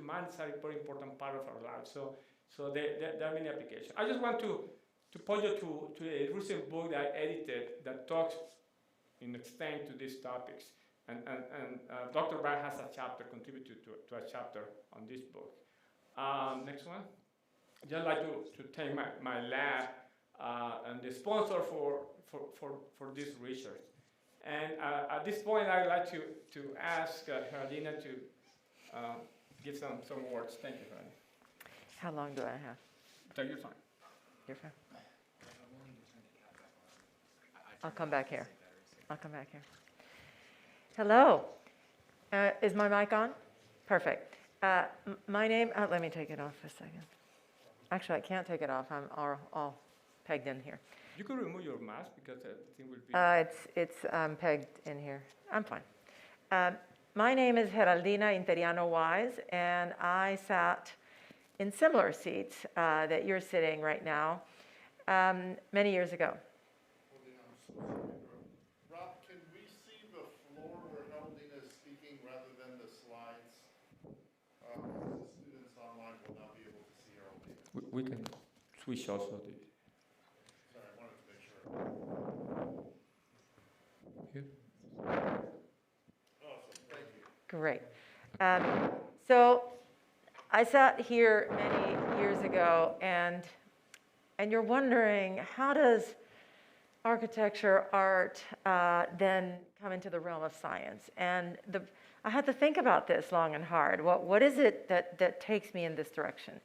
to mind is a very important part of our lives. So there are many applications. I just want to point you to a recent book that I edited that talks in extent to these topics. And Dr. Brandt has a chapter, contributed to a chapter on this book. Next one. Just like to thank my lab and the sponsor for this research. And at this point, I'd like to ask Geraldina to give some words. Thank you, Geraldina. How long do I have? Take your time. You're fine. I'll come back here. I'll come back here. Hello. Is my mic on? Perfect. My name, let me take it off for a second. Actually, I can't take it off. I'm all pegged in here. You could remove your mask because the thing will be... It's pegged in here. I'm fine. My name is Geraldina Interiano Wise, and I sat in similar seats that you're sitting right now many years ago. Rob, can we see the floor where Geraldina is speaking rather than the slides? The students online will not be able to see Geraldina. We can switch also the... Sorry, I wanted to make sure. Here? Awesome, thank you. Great. So I sat here many years ago, and you're wondering, how does architecture, art, then come into the realm of science? And I had to think about this long and hard. What is it that takes me in this direction?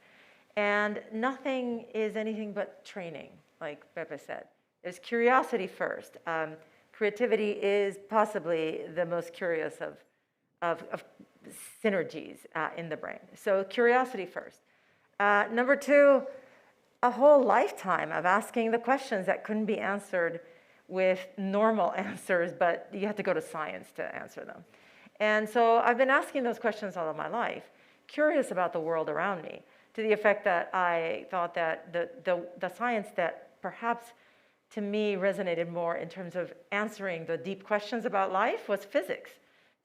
And nothing is anything but training, like Pepe said. There's curiosity first. Creativity is possibly the most curious of synergies in the brain. So curiosity first. Number two, a whole lifetime of asking the questions that couldn't be answered with normal answers, but you have to go to science to answer them. And so I've been asking those questions all of my life, curious about the world around me, to the effect that I thought that the science that perhaps to me resonated more in terms of answering the deep questions about life was physics.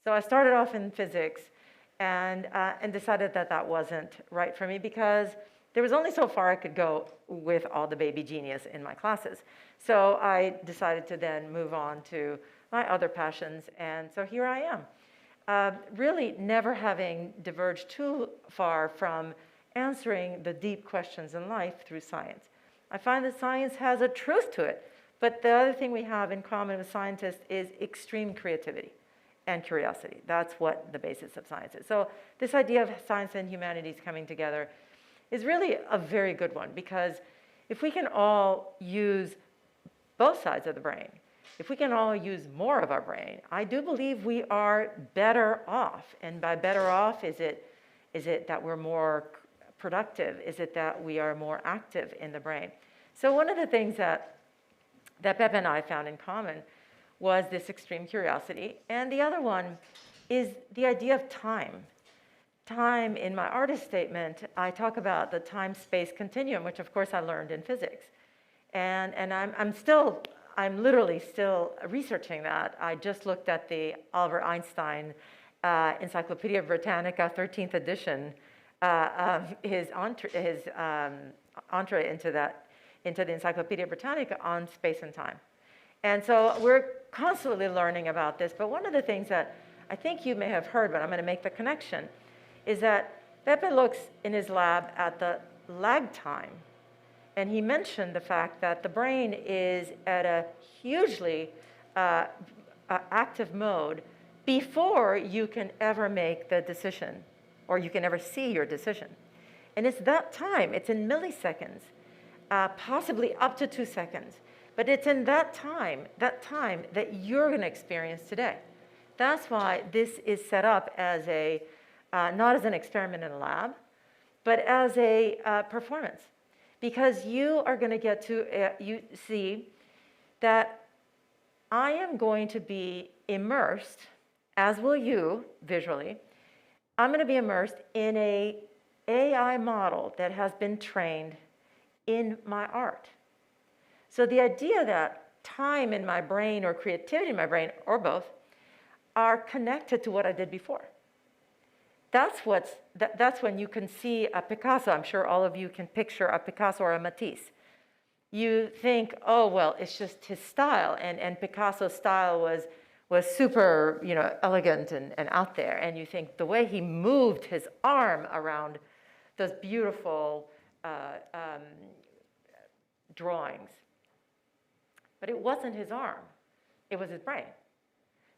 So I started off in physics and decided that wasn't right for me, because there was only so far I could go with all the baby genius in my classes. So I decided to then move on to my other passions, and so here I am. Really never having diverged too far from answering the deep questions in life through science. I find that science has a truth to it, but the other thing we have in common with scientists is extreme creativity and curiosity. That's what the basis of science is. So this idea of science and humanities coming together is really a very good one, because if we can all use both sides of the brain, if we can all use more of our brain, I do believe we are better off. And by better off, is it that we're more productive? Is it that we are more active in the brain? So one of the things that Pepe and I found in common was this extreme curiosity. And the other one is the idea of time. Time, in my artist statement, I talk about the time-space continuum, which of course I learned in physics. And I'm literally still researching that. I just looked at the Albert Einstein Encyclopedia Britannica 13th edition, his entree into the Encyclopedia Britannica on space and time. And so we're constantly learning about this, but one of the things that I think you may have heard, but I'm going to make the connection, is that Pepe looks in his lab at the lag time. And he mentioned the fact that the brain is at a hugely active mode before you can ever make the decision, or you can ever see your decision. And it's that time, it's in milliseconds, possibly up to 2 seconds. But it's in that time that you're going to experience today. That's why this is set up as a not as an experiment in a lab, but as a performance. Because you are going to get to you see that I am going to be immersed, as will you visually. I'm going to be immersed in an AI model that has been trained in my art. So the idea that time in my brain or creativity in my brain, or both, are connected to what I did before. that's when you can see a Picasso. I'm sure all of you can picture a Picasso or a Matisse. You think, oh, well, it's just his style, and Picasso's style was super, elegant and out there. And you think the way he moved his arm around those beautiful drawings. But it wasn't his arm, it was his brain.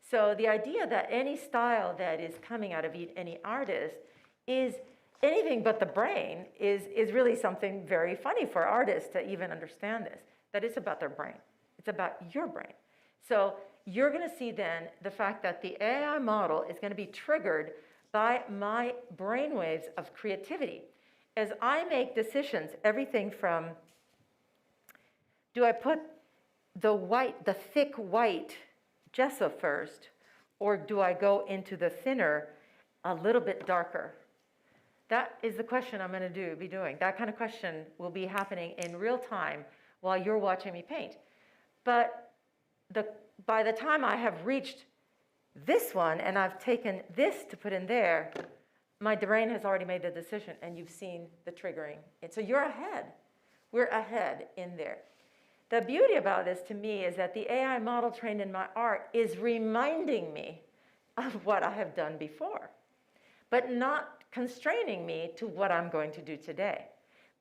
So the idea that any style that is coming out of any artist is anything but the brain is really something very funny for artists to even understand this, that it's about their brain. It's about your brain. So you're going to see then the fact that the AI model is going to be triggered by my brainwaves of creativity. As I make decisions, everything from, do I put the thick white gesso first, or do I go into the thinner, a little bit darker? That is the question I'm going to be doing. That kind of question will be happening in real time while you're watching me paint. But by the time I have reached this one and I've taken this to put in there, my brain has already made the decision and you've seen the triggering. And so you're ahead. We're ahead in there. The beauty about this to me is that the AI model trained in my art is reminding me of what I have done before, but not constraining me to what I'm going to do today.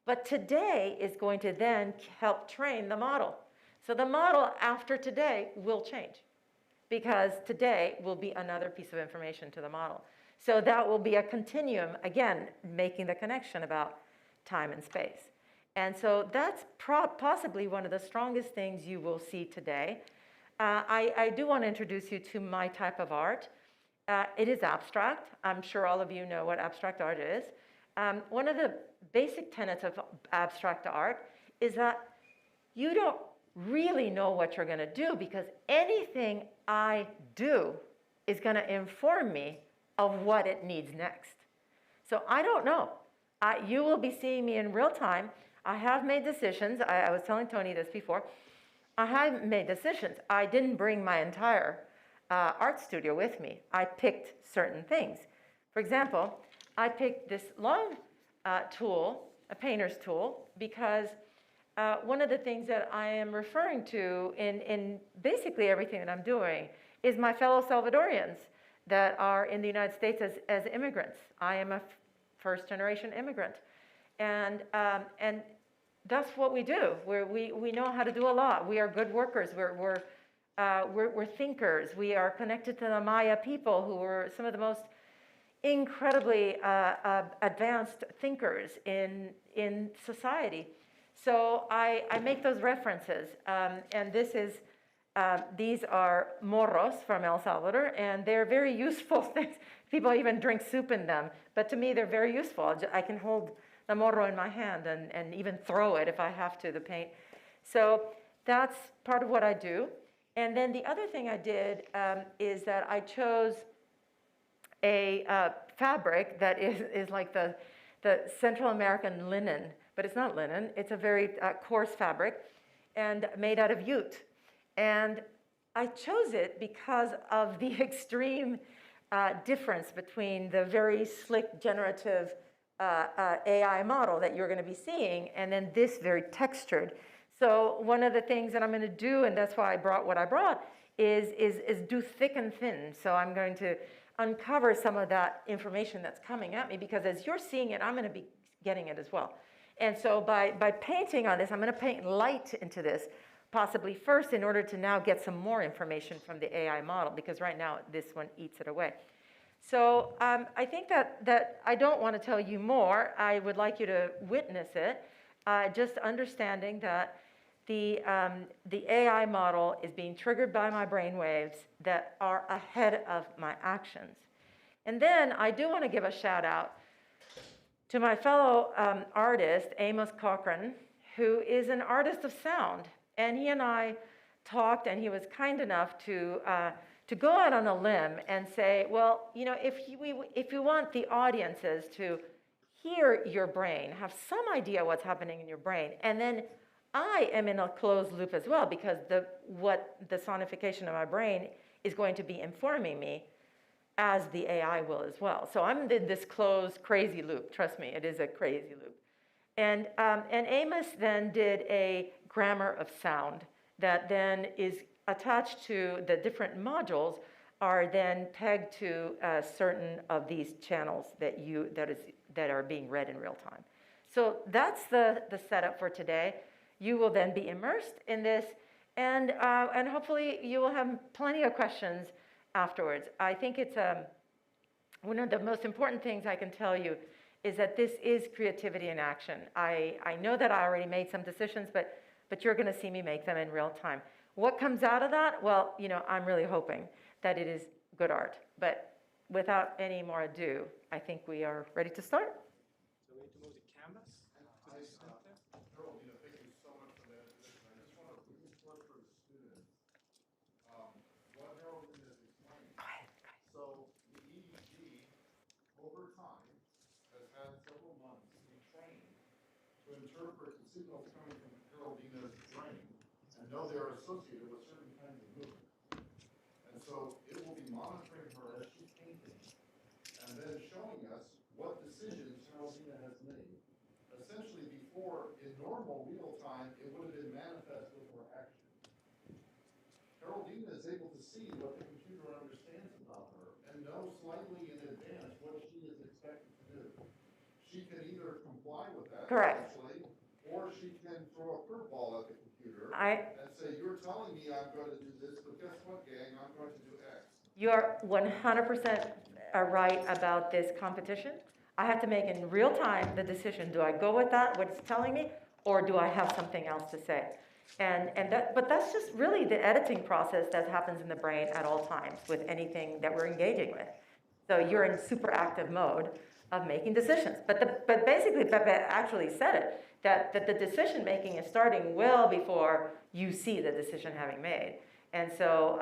But today is going to then help train the model. So the model after today will change because today will be another piece of information to the model. So that will be a continuum, again, making the connection about time and space. And so that's possibly one of the strongest things you will see today. I do want to introduce you to my type of art. It is abstract. I'm sure all of you know what abstract art is. One of the basic tenets of abstract art is that you don't really know what you're going to do because anything I do is going to inform me of what it needs next. So I don't know. You will be seeing me in real time. I have made decisions. I was telling Tony this before. I have made decisions. I didn't bring my entire art studio with me. I picked certain things. For example, I picked this long tool, a painter's tool, because one of the things that I am referring to in basically everything that I'm doing is my fellow Salvadorians that are in the United States as immigrants. I am a first-generation immigrant. And that's what we do. We know how to do a lot. We are good workers. We're thinkers. We are connected to the Maya people who were some of the most incredibly advanced thinkers in society. So I make those references. And these are morros from El Salvador, and they're very useful things. People even drink soup in them. But to me, they're very useful. I can hold the morro in my hand and even throw it if I have to, the paint. So that's part of what I do. And then the other thing I did is that I chose a fabric that is like the Central American linen, but it's not linen. It's a very coarse fabric and made out of jute. And I chose it because of the extreme difference between the very slick generative AI model that you're going to be seeing and then this very textured. So one of the things that I'm going to do, and that's why I brought what I brought, is do thick and thin. So I'm going to uncover some of that information that's coming at me because as you're seeing it, I'm going to be getting it as well. And so by painting on this, I'm going to paint light into this, possibly first in order to now get some more information from the AI model because right now this one eats it away. So I think that I don't want to tell you more. I would like you to witness it, just understanding that the AI model is being triggered by my brain waves that are ahead of my actions. And then I do want to give a shout out to my fellow artist, Amos Cochran, who is an artist of sound. And he and I talked, and he was kind enough to go out on a limb and say, well, you know, if you want the audiences to hear your brain, have some idea what's happening in your brain, and then I am in a closed loop as well because what the sonification of my brain is going to be informing me, as the AI will as well. So I'm in this closed, crazy loop. Trust me, it is a crazy loop. And Amos then did a grammar of sound that then is attached to the different modules are then pegged to certain of these channels that are being read in real time. So that's the setup for today. You will then be immersed in this, and hopefully you will have plenty of questions afterwards. I think it's one of the most important things I can tell you is that this is creativity in action. I know that I already made some decisions, but you're going to see me make them in real time. What comes out of that? Well, I'm really hoping that it is good art. But without any more ado, I think we are ready to start. So we need to move the canvas to the center. Geraldina, thank you so much for that. I just want to reinforce for the students what Geraldina is explaining. Go ahead. So the EEG, over time, has had several months to be trained to interpret the signals coming from Geraldina's brain and know they are associated with certain kinds of movement. And so it will be monitoring her as she's painting and then showing us what decisions Geraldina has made. Essentially, before, in normal real time, it would have been manifest with her action. Geraldina is able to see what the computer understands about her and know slightly in advance what she is expected to do. She can either comply with that, Correct. or she can throw a curveball at the computer and say, you're telling me I'm going to do this, but guess what, gang, I'm going to do X. You are 100% right about this competition. I have to make in real time the decision. Do I go with that, what it's telling me, or do I have something else to say? But that's just really the editing process that happens in the brain at all times with anything that we're engaging with. So you're in super active mode of making decisions. But basically, Pepe actually said it, that the decision making is starting well before you see the decision having made. And so,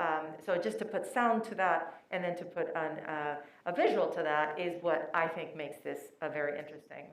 just to put sound to that and then to put a visual to that is what I think makes this a very interesting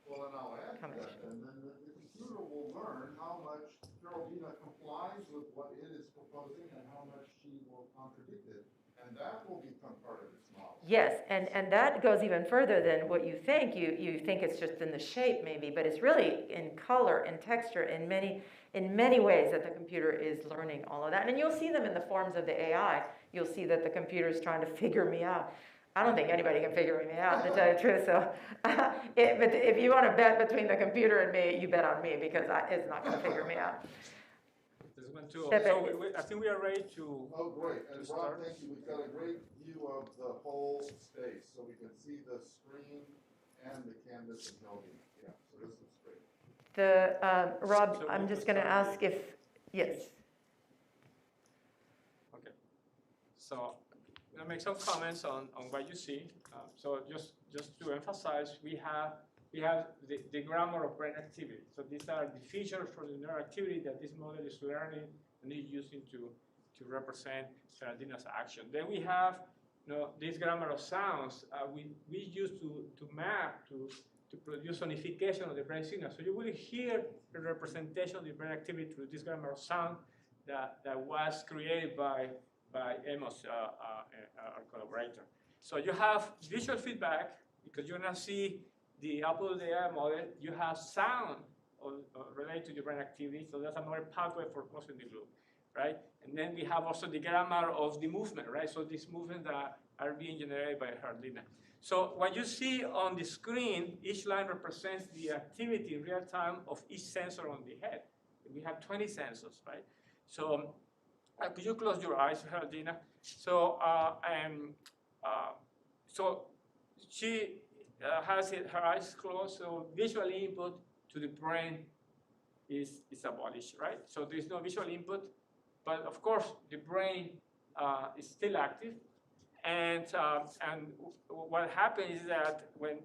Well, and I'll add to that, and then the computer will learn how much Geraldina complies with what it is proposing and how much she will contradict it, and that will become part of its model. Yes, and that goes even further than what you think. You think it's just in the shape maybe, but it's really in color and texture in many ways that the computer is learning all of that. And you'll see them in the forms of the AI. You'll see that the computer is trying to figure me out. I don't think anybody can figure me out, to tell you the truth. So, but if you want to bet between the computer and me, you bet on me because it's not going to figure me out. There's one too. So I think we are ready to. Oh, great. And Rob, start. thank you. We've got a great view of the whole space, so we can see the screen and the canvas and Geraldina. Yeah, so this looks great. Rob, So I'm we just can going to start ask if, yes. Okay. So I'm gonna make some comments on what you see. So just to emphasize, we have the grammar of brain activity. So these are the features for the neural activity that this model is learning and is using to represent Geraldina's action. Then we have this grammar of sounds we use to map to produce sonification of the brain signal. So you will hear the representation of the brain activity through this grammar of sound that was created by Amos, our collaborator. So you have visual feedback because you're going to see the output of the AI model. You have sound related to the brain activity, so that's another pathway for closing the loop, right? And then we have also the grammar of the movement, right? So these movements that are being generated by Geraldina. So what you see on the screen, each line represents the activity in real time of each sensor on the head. We have 20 sensors, right? So could you close your eyes, Geraldina? So, so she has her eyes closed, so visual input to the brain is abolished, right? So there's no visual input, but of course the brain is still active, and what happens is that when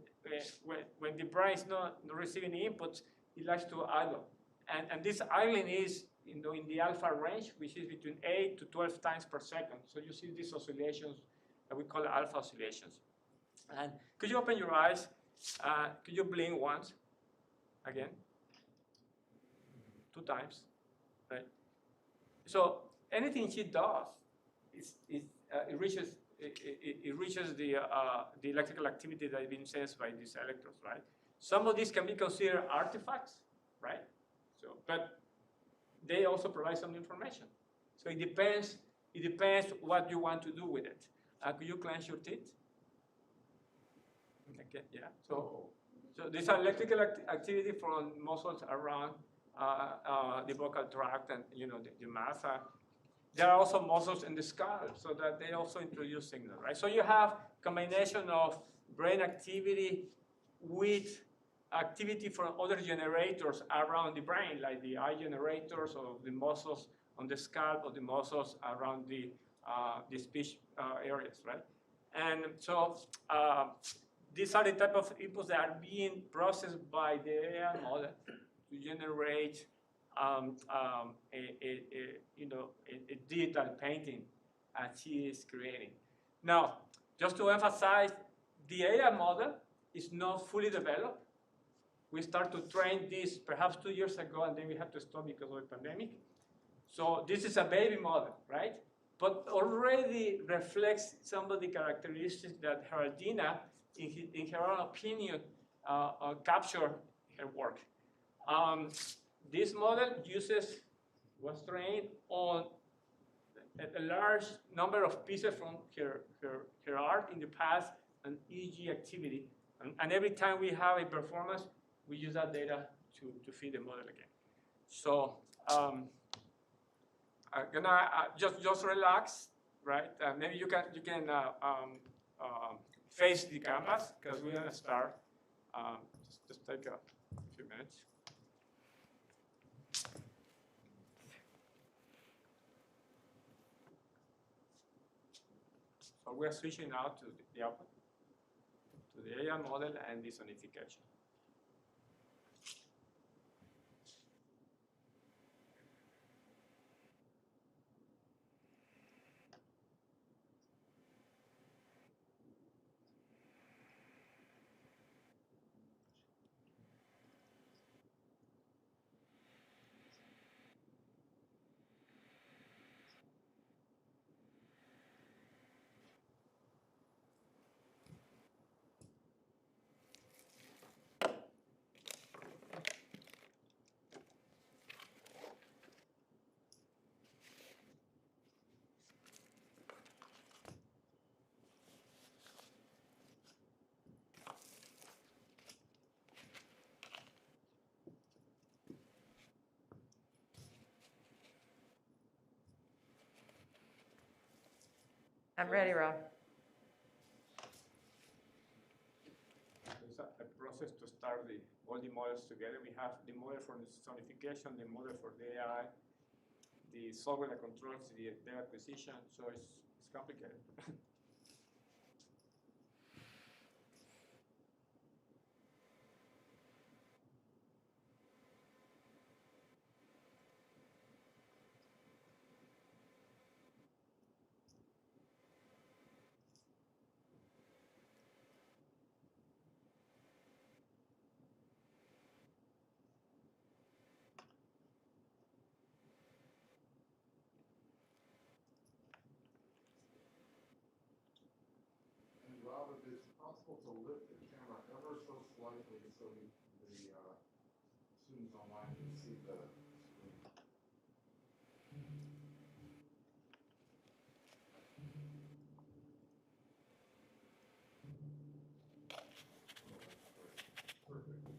the brain is not receiving the inputs, it likes to idle, and this idling is in the alpha range, which is between 8 to 12 times per second. So you see these oscillations that we call alpha oscillations. And could you open your eyes? Could you blink once? Again. 2 times, right? So anything she does, it reaches it reaches the electrical activity that is being sensed by these electrodes, right? Some of these can be considered artifacts, right? So, but they also provide some information. So it depends what you want to do with it. Could you clench your teeth? Okay, yeah. So these are electrical activity from muscles around the vocal tract and the mouth. There are also muscles in the skull, so that they also introduce signal, right? So you have combination of brain activity with activity from other generators around the brain, like the eye generators or the muscles on the scalp or the muscles around the speech areas, right? And so these are the type of inputs that are being processed by the AI model to generate a digital painting as she is creating. Now, just to emphasize, the AI model is not fully developed. We start to train this perhaps 2 years ago, and then we had to stop because of the pandemic. So this is a baby model, right? But already reflects some of the characteristics that Geraldina, in her own opinion, capture her work. This model was trained on a large number of pieces from her art in the past and EEG activity. And every time we have a performance, we use that data to feed the model again. So I'm gonna just relax, right? Maybe you can face the canvas because we're gonna start. Just take a few minutes. So we're switching now to the output, to the AI model and the sonification. I'm ready, Rob. It's a process to start all the models together. We have the model for the sonification, the model for the AI, the software that controls the data acquisition. So it's complicated. Rob, if it's possible to lift the camera ever so slightly so the students online can see the screen. Perfect.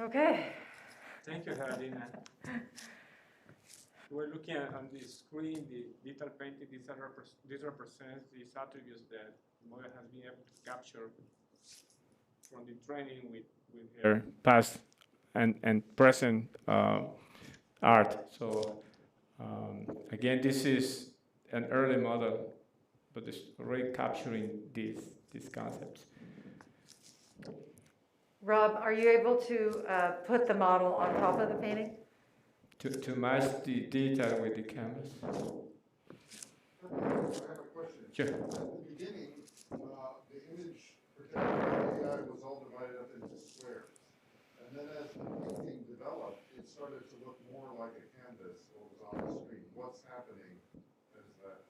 Okay. Thank you, Geraldina. We're looking at on the screen the digital painting. This represents these attributes that Moody has been able to capture from the training with her past and present art. So again, this is an early model, but it's already capturing these concepts. Rob, are you able to put the model on top of the painting? To match the detail with the canvas. I have a question. Sure. At the beginning, the image protected by AI was all divided up into squares. And then as the painting developed, it started to look more like a canvas, what was on the screen. What's happening as that?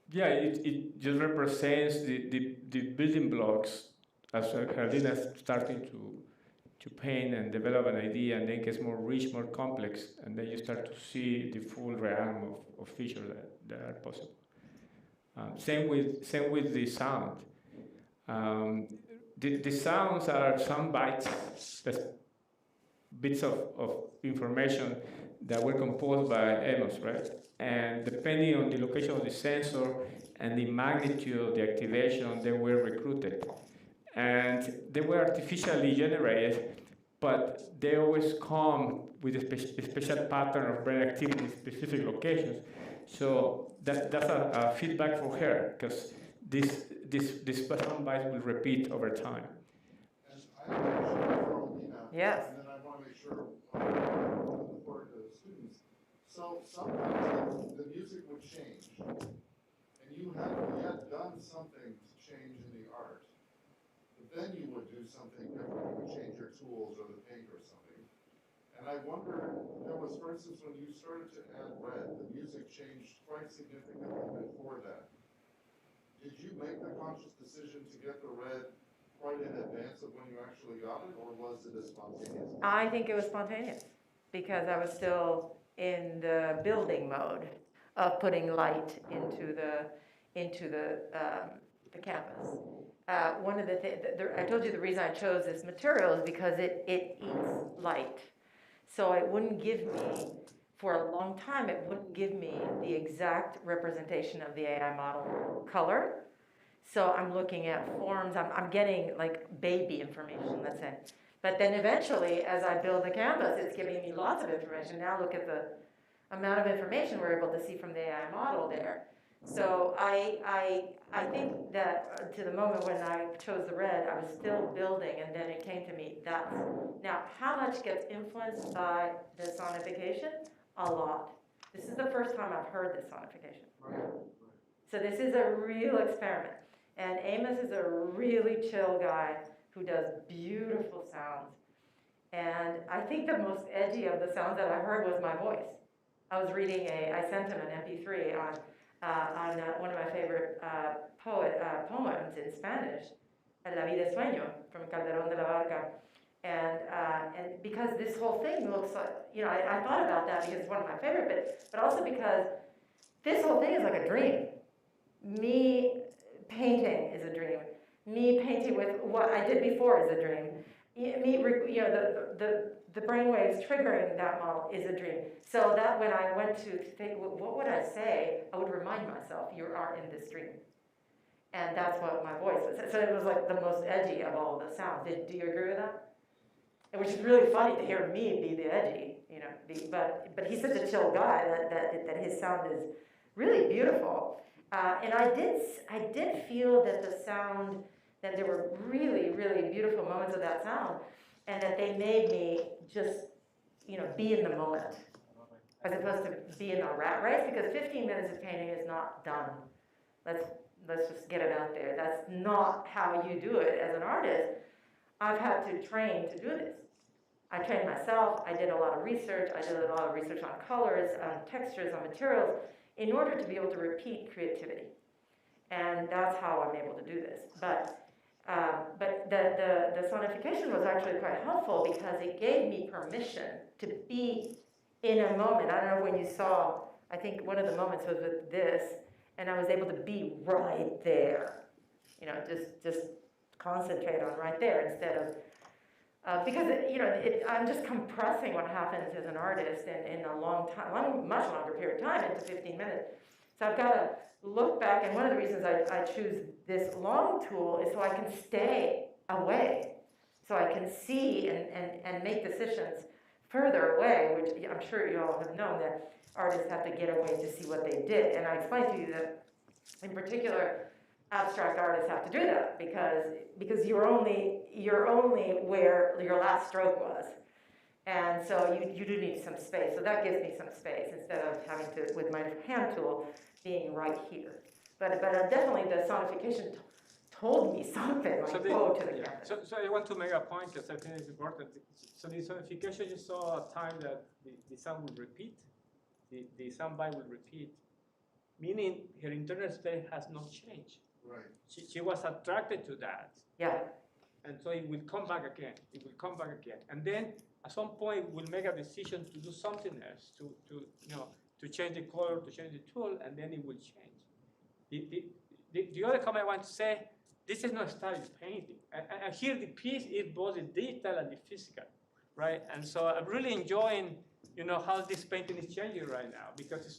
Yeah, it just represents the building blocks as Geraldina's starting to paint and develop an idea, and then gets more rich, more complex, and then you start to see the full realm of features that are possible. Same with the sound. The sounds are some bytes that's bits of information that were composed by Amos, right? And depending on the location of the sensor and the magnitude of the activation, they were recruited. And they were artificially generated, but they always come with a special pattern of brain activity in specific locations. So that's a feedback for her, because this sound bites will repeat over time. And I have a question for Geraldina. Yes. And then I want to make sure for the students. So sometimes the music would change, and you had done something to change in the art. But then you would do something different. You would change your tools or the paint or something. And I wonder, there was, for instance, when you started to add red, the music changed quite significantly before that. Did you make the conscious decision to get the red quite in advance of when you actually got it, or was it a spontaneous? I think it was spontaneous because I was still in the building mode of putting light into the campus. One of the things, I told you the reason I chose this material is because it eats light. So it wouldn't give me, for a long time, it wouldn't give me the exact representation of the AI model color. So I'm looking at forms, I'm getting like baby information, let's say. But then eventually, as I build the canvas, it's giving me lots of information. Now look at the amount of information we're able to see from the AI model there. So I think that to the moment when I chose the red, I was still building, and then it came to me, that's, now how much gets influenced by the sonification? A lot. This is the first time I've heard this sonification. So this is a real experiment. And Amos is a really chill guy who does beautiful sounds. And I think the most edgy of the sounds that I heard was my voice. I was reading I sent him an MP3 on one of my favorite poems in Spanish, La vida es sueño, from Calderón de la Barca. And because this whole thing looks like, I thought about that because it's one of my favorite, but also because this whole thing is like a dream. Me painting is a dream. Me painting with what I did before is a dream. The brainwaves triggering that model is a dream. So that when I went to think, what would I say? I would remind myself, you are in this dream. And that's what my voice was. So it was like the most edgy of all the sounds. Do you agree with that? Which is really funny to hear me be the edgy, but he's such a chill guy that his sound is really beautiful. And I did feel that the sound, that there were really, really beautiful moments of that sound, and that they made me just, be in the moment, as opposed to be in a rat race, because 15 minutes of painting is not done. Let's just get it out there. That's not how you do it as an artist. I've had to train to do this. I trained myself, I did a lot of research, on colors, on textures, on materials, in order to be able to repeat creativity. And that's how I'm able to do this. But the sonification was actually quite helpful because it gave me permission to be in a moment. I don't know when you saw, I think one of the moments was with this, and I was able to be right there. Just concentrate on right there instead of, because I'm just compressing what happens as an artist in a much longer period of time into 15 minutes. So I've got to look back, and one of the reasons I choose this long tool is so I can stay away, so I can see and make decisions further away, which I'm sure you all have known that artists have to get away to see what they did. And I explained to you that, in particular, abstract artists have to do that because you're only where your last stroke was. And so you do need some space. So that gives me some space instead of having to, with my hand tool, being right here. But definitely the sonification told me something, like go to the canvas. So I want to make a point because I think it's important. So the sonification, you saw a time that the sound will repeat, the sound bite will repeat, meaning her internal state has not changed. Right. She was attracted to that. Yeah. And so it will come back again. It will come back again. And then at some point we'll make a decision to do something else, to change the color, to change the tool, and then it will change. The other comment I want to say, this is not static painting. And here the piece is both the digital and the physical. right? And so I'm really enjoying, how this painting is changing right now, because it's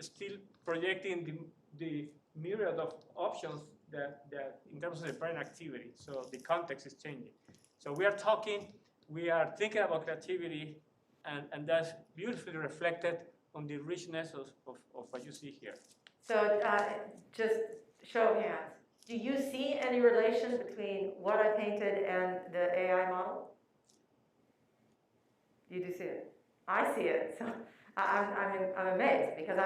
still projecting the myriad of options that in terms of the brain activity. So the context is changing. So we are thinking about creativity, and that's beautifully reflected on the richness of what you see here. So just show of hands. Do you see any relation between what I painted and the AI model? You do see it. I see it. So I'm amazed, because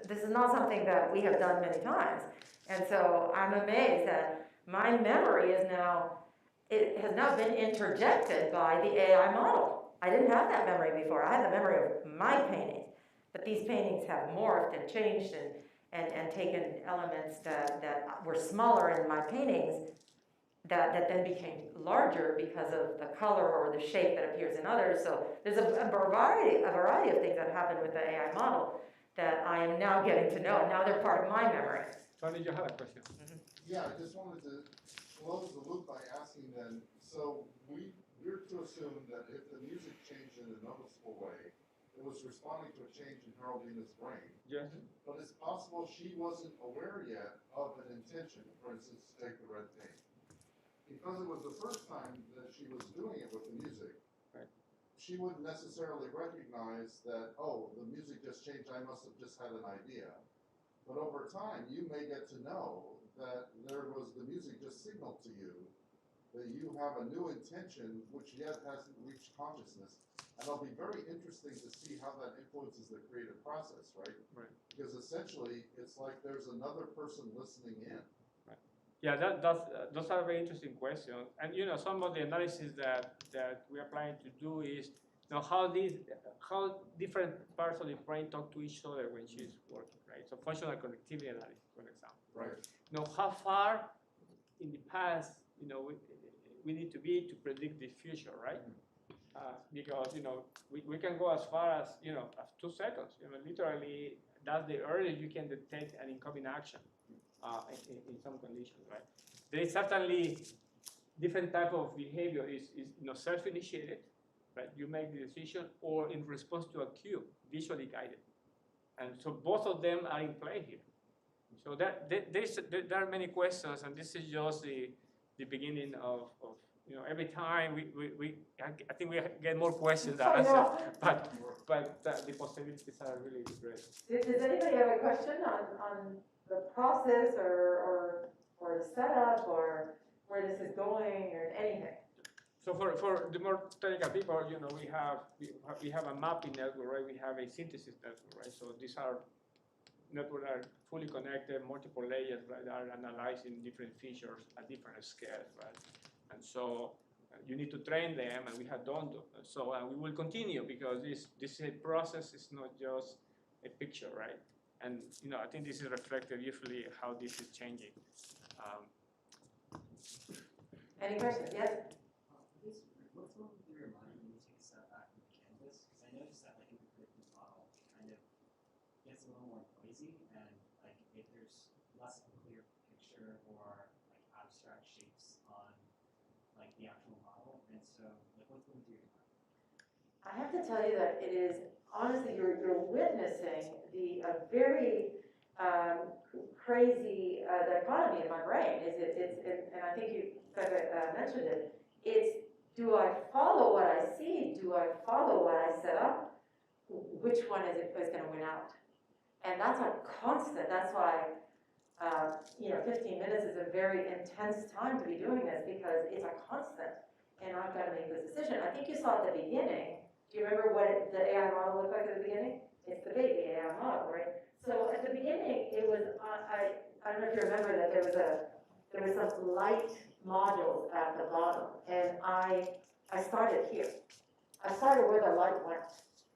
this is not something that we have done many times. And so I'm amazed that my memory has now been interjected by the AI model. I didn't have that memory before. I had the memory of my paintings. But these paintings have morphed and changed and taken elements that were smaller in my paintings that then became larger because of the color or the shape that appears in others. So there's a variety of things that happen with the AI model that I am now getting to know. Now they're part of my memory. Tony, you had a question. Yeah, I just wanted to close the loop by asking then, so we're to assume that if the music changed in a noticeable way, it was responding to a change in Geraldina's brain. Yes. But it's possible she wasn't aware yet of an intention, for instance, to take the red paint. Because it was the first time that she was doing it with the music, right, she wouldn't necessarily recognize that, oh, the music just changed, I must have just had an idea. But over time, you may get to know that the music just signaled to you that you have a new intention which yet hasn't reached consciousness. And it'll be very interesting to see how that influences the creative process, right? Right. Because essentially, it's like there's another person listening in. Right. Yeah, those are very interesting questions. And some of the analysis that we are planning to do is how different parts of the brain talk to each other when she's working, right? So functional connectivity analysis, for example. Right. How far in the past, we need to be to predict the future, right? Because we can go as far as as 2 seconds. Literally, that's the earliest you can detect an incoming action in some conditions, right? There is certainly different type of behavior is self-initiated, right? You make the decision, or in response to a cue, visually guided, and so both of them are in play here. So there are many questions, and this is just the beginning of every time I think we get more questions than answers, but the possibilities are really great. Does anybody have a question on the process or the setup or where this is going or anything? So for the more technical people, we have a mapping network, right? We have a synthesis network, right? So these are networks that are fully connected, multiple layers, right? That are analyzing different features at different scales, right? And so you need to train them, and we have done so. And we will continue, because this is a process. It's not just a picture, right? And I think this is reflected usually how this is changing. Any questions? Yes. What's wrong with your mind when you take a step back from the canvas? Because I noticed that, like, in the predictive model, it kind of gets a little more noisy, and like if there's less of a clear picture or like abstract shapes on like the actual model, and so like what's going through your mind? I have to tell you that it is honestly you're witnessing a very crazy dichotomy in my brain. And I think you mentioned it. It's, do I follow what I see? Do I follow what I set up? Which one is going to win out? And that's a constant. That's why 15 minutes is a very intense time to be doing this, because it's a constant, and I've got to make this decision. I think you saw at the beginning. Do you remember what the AI model looked like at the beginning? It's the baby AI model, right? So at the beginning, it was I don't know if you remember that there was some light modules at the bottom, and I started here. I started where the light went,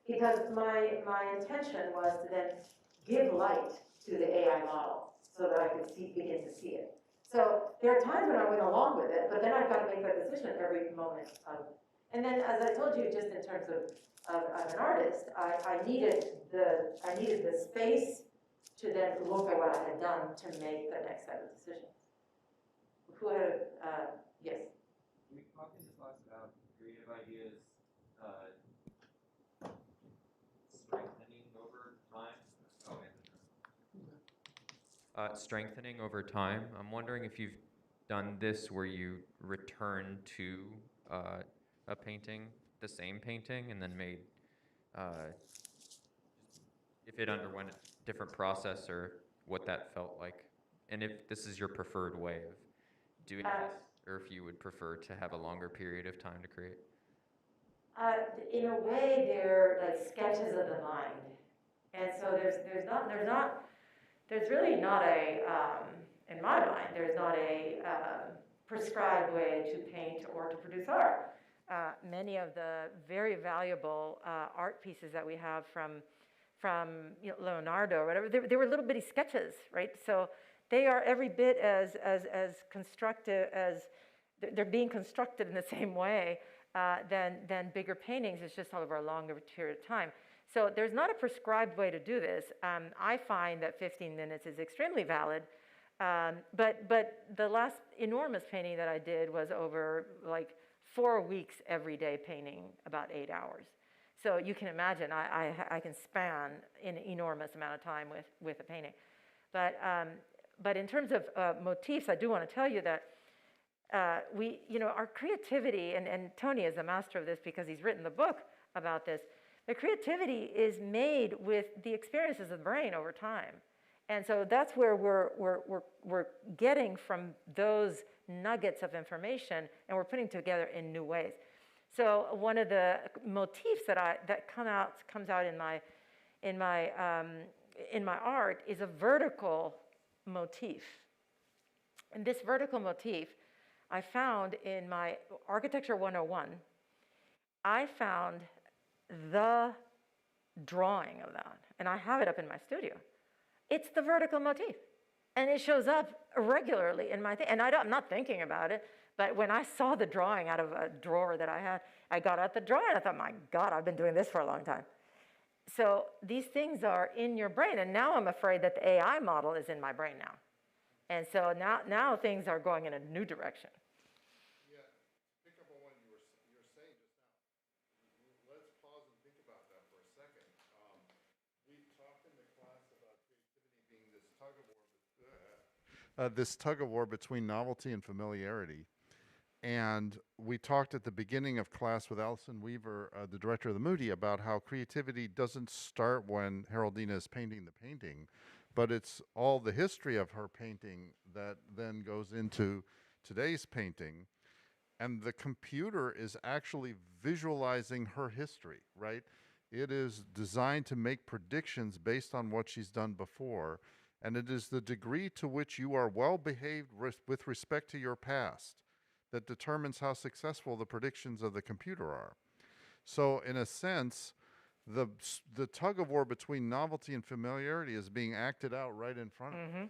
because my intention was to then give light to the AI model so that I could begin to see it. So there are times when I went along with it, but then I've got to make that decision every moment of. And then, as I told you, just in terms of an artist, I needed the space to then look at what I had done to make the next set of decisions. Who had yes? We talked in this class about creative ideas strengthening over time. Strengthening over time. I'm wondering if you've done this where you return to a painting, the same painting, and then made, if it underwent a different process or what that felt like, and if this is your preferred way of doing this, or if you would prefer to have a longer period of time to create. In a way, they're like sketches of the mind, and so there's really not a, in my mind, there's not a prescribed way to paint or to produce art. Many of the very valuable art pieces that we have from Leonardo or whatever, they were little bitty sketches, right? So they are every bit as constructive as, they're being constructed in the same way than bigger paintings. It's just over a longer period of time. So there's not a prescribed way to do this. I find that 15 minutes is extremely valid. But the last enormous painting that I did was over like 4 weeks every day painting about 8 hours. So you can imagine I can span an enormous amount of time with a painting. But in terms of motifs, I do want to tell you that our creativity, and Tony is a master of this because he's written the book about this, the creativity is made with the experiences of the brain over time. And so that's where we're getting from those nuggets of information, and we're putting together in new ways. So one of the motifs that comes out in my art is a vertical motif. And this vertical motif I found in my Architecture 101. I found the drawing of that, and I have it up in my studio. It's the vertical motif, and it shows up regularly in my thing. And I'm not thinking about it, but when I saw the drawing out of a drawer that I had, I got out the drawing, and I thought, my God, I've been doing this for a long time. So these things are in your brain, and now I'm afraid that the AI model is in my brain now. And so now things are going in a new direction. Yeah, pick up on what you were saying just now. Let's pause and think about that for a second. We talked in the class about creativity being this tug of war between novelty and familiarity. And we talked at the beginning of class with Alison Weaver, the director of the Moody, about how creativity doesn't start when Geraldina is painting the painting, but it's all the history of her painting that then goes into today's painting. And the computer is actually visualizing her history, right? It is designed to make predictions based on what she's done before. And it is the degree to which you are well behaved with respect to your past that determines how successful the predictions of the computer are. So in a sense, the tug of war between novelty and familiarity is being acted out right in front of us.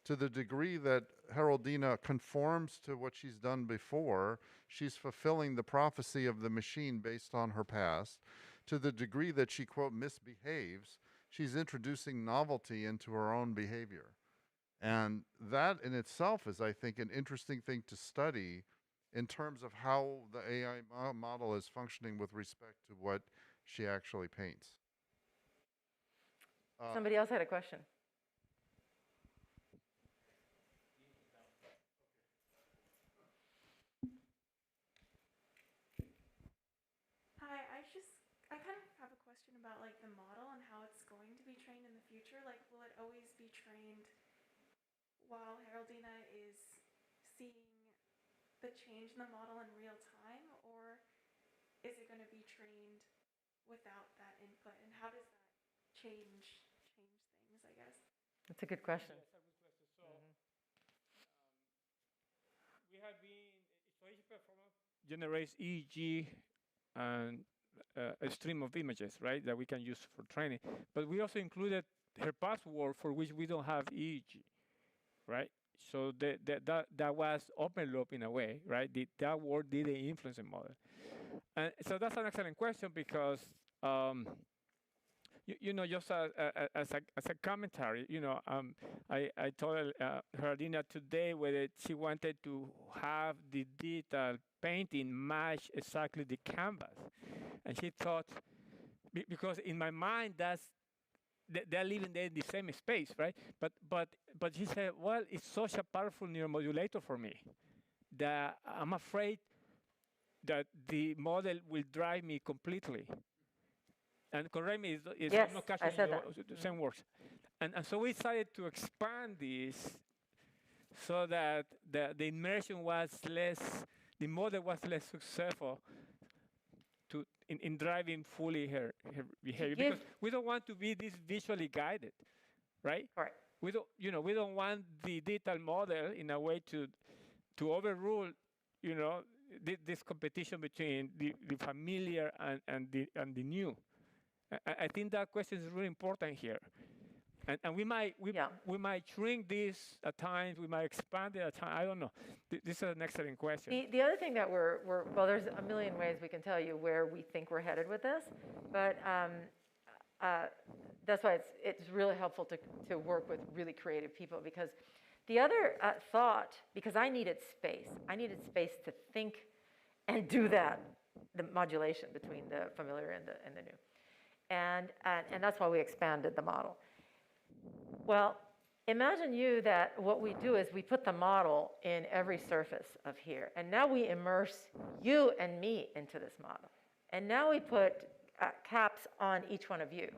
To the degree that Geraldina conforms to what she's done before, she's fulfilling the prophecy of the machine based on her past. To the degree that she, quote, misbehaves, she's introducing novelty into her own behavior. And that in itself is, I think, an interesting thing to study in terms of how the AI model is functioning with respect to what she actually paints. Somebody else had a question. Hi, I kind of have a question about like the model and how it's going to be trained in the future. Like, will it always be trained while Geraldina is seeing the change in the model in real time, or is it going to be trained without that input? And how does that change things, I guess? That's a good question. Yes, a good question. So we have been, so each performance generates EEG and a stream of images, right, that we can use for training. But we also included her password for which we don't have EEG, right? So that was open loop in a way, right? That word didn't influence the model. And so that's an excellent question because just as a commentary, I told Geraldina today whether she wanted to have the digital painting match exactly the canvas, and she thought, because in my mind they're living there in the same space, right? But she said, well, it's such a powerful neuromodulator for me that I'm afraid that the model will drive me completely. And correct me, it's Yes, not I catching said that. the same words. And so we decided to expand this so that the immersion was less, the model was less successful in driving fully her behavior, because we don't want to be this visually guided, right? Correct. We don't want the digital model in a way to overrule, this competition between the familiar and the new. I think that question is really important here. And we might shrink this at times, we might expand it at times, I don't know. This is an excellent question. The other thing that well, there's a million ways we can tell you where we think we're headed with this, but that's why it's really helpful to work with really creative people, because the other thought, because I needed space to think and do that, the modulation between the familiar and the new. And that's why we expanded the model. Well, imagine you that what we do is we put the model in every surface of here, and now we immerse you and me into this model. And now we put caps on each one of you.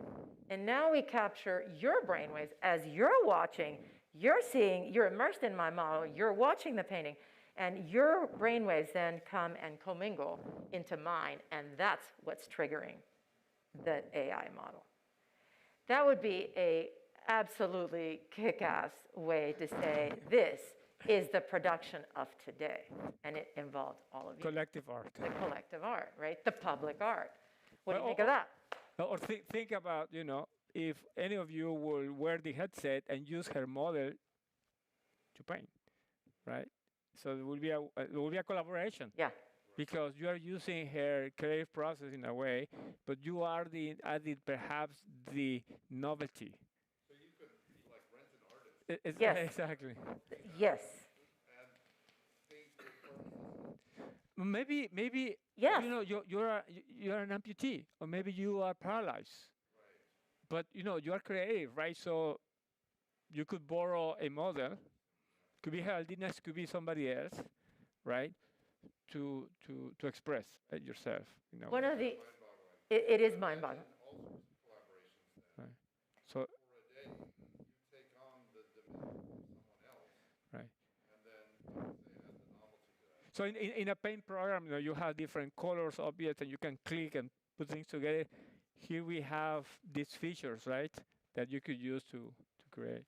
And now we capture your brainwaves as you're watching, you're seeing, you're immersed in my model, you're watching the painting, and your brainwaves then come and commingle into mine, and that's what's triggering the AI model. That would be a absolutely kick-ass way to say this is the production of today, and it involved all of you. Collective art. The collective art, right? The public art. What do you think of that? Or think about, if any of you will wear the headset and use her model to paint, right? So it will be a collaboration. Yeah. Because you are using her creative process in a way, but you are adding perhaps the novelty. So you could be like rent an artist. Yes. Exactly. Yes. And paint your Maybe yes. you're an amputee, or maybe you are paralyzed. Right. But you are creative, right? So you could borrow a model. Could be Geraldina, could be somebody else, right? To express yourself. One of the, it is mind-boggling. All sorts of collaborations then. Right. So. For a day, you take on the dimension of someone else. Right. And then they add the novelty to that. So in a paint program, you have different colors, objects, and you can click and put things together. Here we have these features, right, that you could use to create.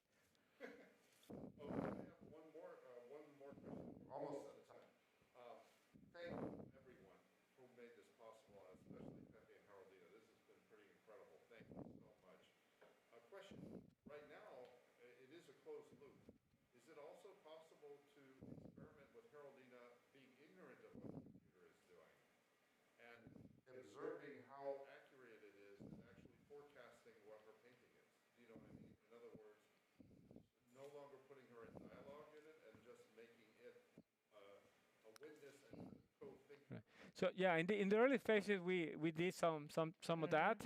Oh, I have one more question. Almost out of time. Thank everyone who made this possible, especially Pepe and Geraldina. This has been pretty incredible. Thank you so much. A question. Right now, it is a closed loop. Is it also possible to experiment with Geraldina being ignorant of what the computer is doing and observing how accurate it is and actually forecasting what her painting is? Do you know what I mean? In other words, no longer putting her in dialogue in it and just making it a witness and co-thinking. Right. So yeah, in the early phases we did some of that.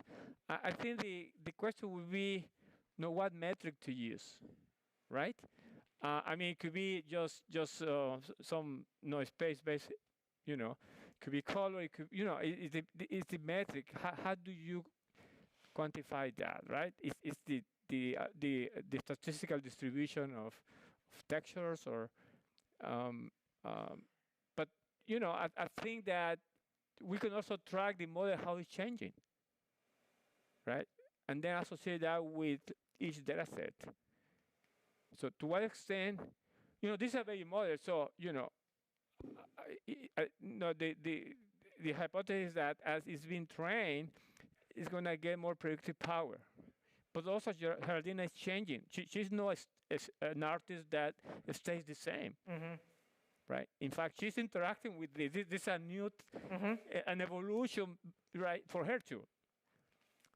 I think the question would be, what metric to use, right? I mean, it could be just some space-based, could be color. It could, it's the metric. How do you quantify that, right? It's the statistical distribution of textures, or but I think that we can also track the model, how it's changing, right? And then associate that with each data set. So to what extent, these are very model, so the hypothesis that as it's being trained, it's going to get more predictive power. But also, Geraldina is changing. She's not an artist that stays the same, right? In fact, she's interacting with this. This is a new, an evolution, right, for her too.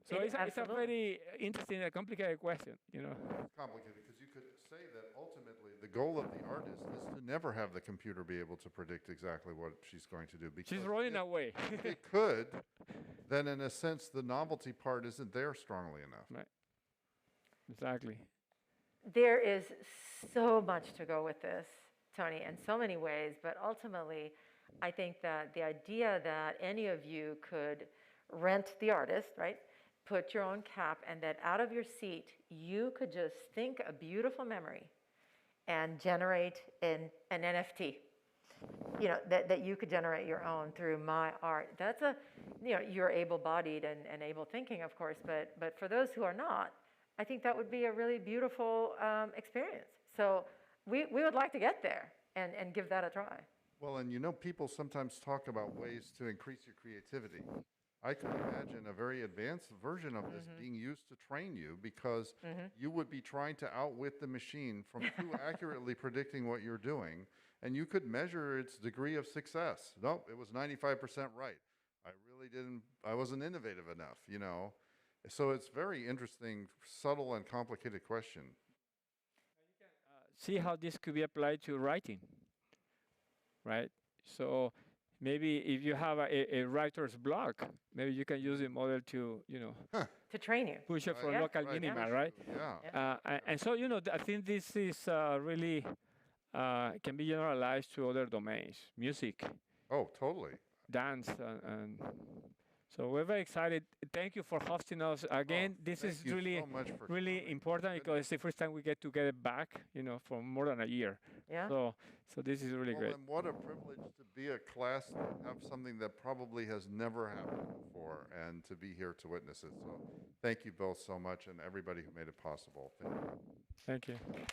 So it's a Absolutely. very interesting and complicated question, you know. Complicated, because you could say that ultimately the goal of the artist is to never have the computer be able to predict exactly what she's going to do. Because She's running if away. it could, then in a sense, the novelty part isn't there strongly enough. Right. Exactly. There is so much to go with this, Tony, in so many ways, but ultimately, I think that the idea that any of you could rent the artist, right? Put your own cap, and that out of your seat, you could just think a beautiful memory and generate an NFT. You know, that you could generate your own through my art. That's you're able-bodied and able thinking, of course, but for those who are not, I think that would be a really beautiful experience. So we would like to get there and give that a try. Well, and you know, people sometimes talk about ways to increase your creativity. I could imagine a very advanced version of this being used to train you, because you would be trying to outwit the machine from too accurately predicting what you're doing, and you could measure its degree of success. Nope, it was 95% right. I wasn't innovative enough, you know. So it's very interesting, subtle and complicated question. See how this could be applied to writing, right? So maybe if you have a writer's block, maybe you can use the model to, you know, To train you. push it for Yeah. local Right, minima, push right? you, yeah. And so, you know, I think this is really can be generalized to other domains, music, Oh, totally. dance, and so we're very excited. Thank you for hosting us again. This thank is you really, so much for really coming. important because it's the first time we get together back, you know, for more than a year. Yeah. So this is really Well, great. and what a privilege to be a class to have something that probably has never happened before, and to be here to witness it. So thank you both so much, and everybody who made it possible. Thank you. Thank you.